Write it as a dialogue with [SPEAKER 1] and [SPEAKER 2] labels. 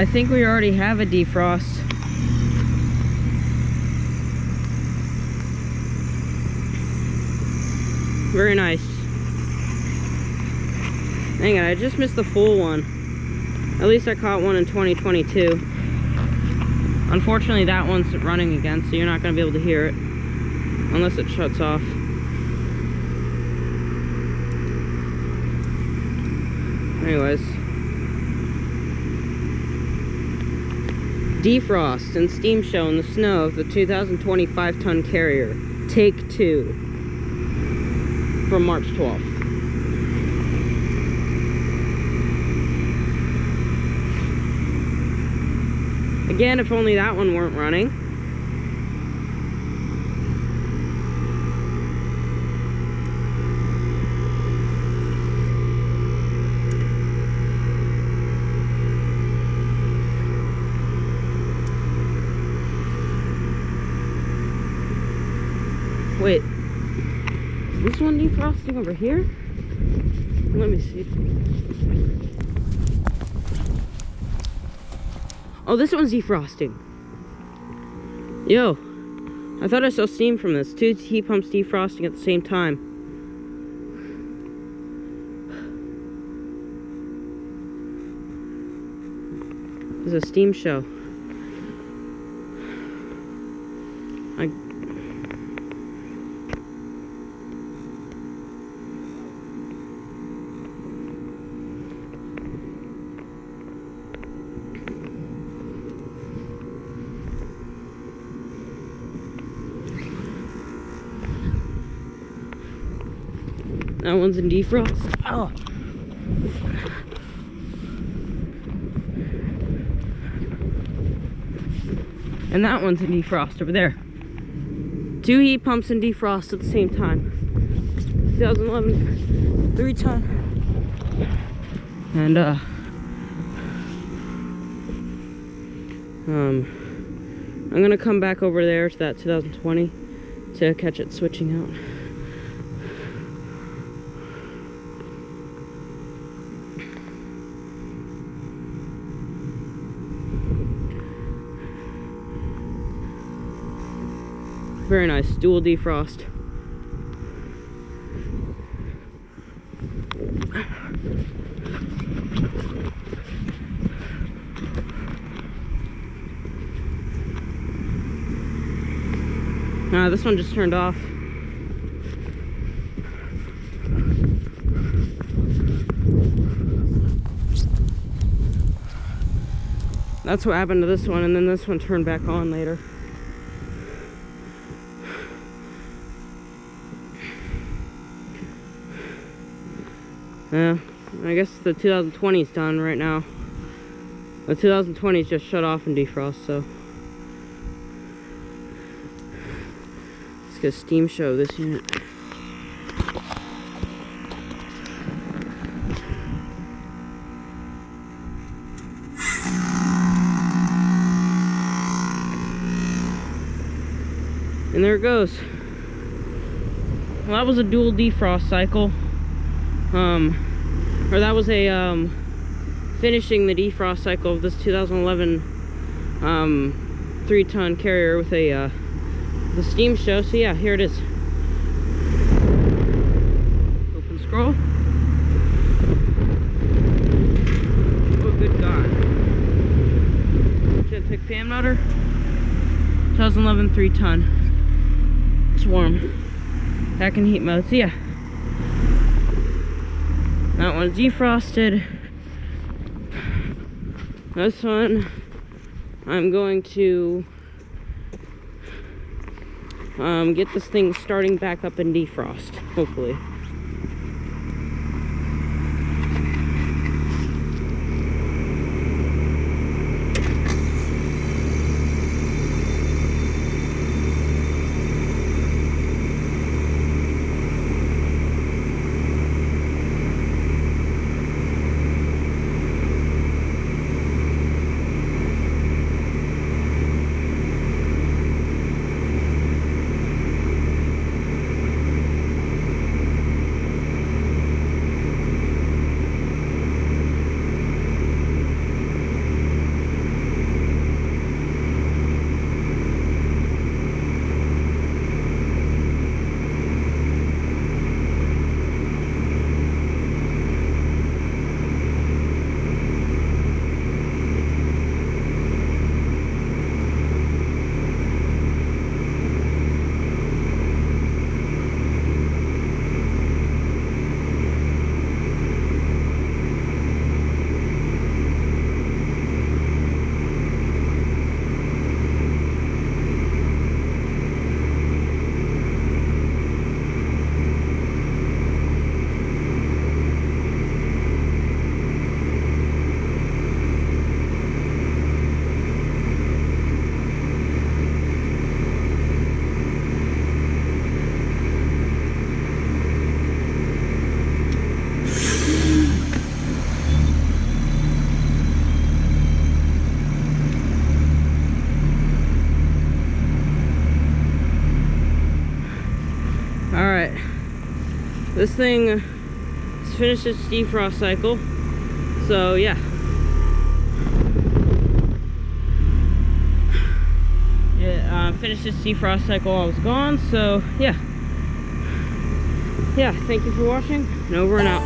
[SPEAKER 1] I think we already have a defrost. Very nice. Dang it, I just missed the full one. At least I caught one in 2022. Unfortunately, that one's running again, so you're not going to be able to hear it. Unless it shuts off. Anyways. Defrost and steam show in the snow of the 2025 ton carrier. Take 2. From March 12th. Again, if only that one weren't running. Wait, is this one defrosting over here? Let me see. Oh, this one's defrosting. Yo, I thought I saw steam from this. 2 heat pumps defrosting at the same time. This is a steam show. That one's in defrost. Oh. And that one's in defrost over there. 2 heat pumps in defrost at the same time. 2011 3 ton. And I'm gonna come back over there to that 2020 to catch it switching out. Very nice, dual defrost. This one just turned off. That's what happened to this one, and then this one turned back on later. Yeah, I guess the 2020 is done right now. The 2020 is just shut off and defrost, so let's get a steam show this unit. And there it goes. Well, that was a dual defrost cycle. Or that was a finishing the defrost cycle of this 2011 3-ton carrier with a the steam show. So yeah, here it is. Open scroll. Oh good god. Jetpick fan motor. 2011 3-ton. It's warm. Back in heat mode. So yeah. That one's defrosted. This one, I'm going to get this thing starting back up in defrost, hopefully. this thing has finished its defrost cycle. So yeah. Finished its defrost cycle while I was gone. So yeah. Thank you for watching, and over and out.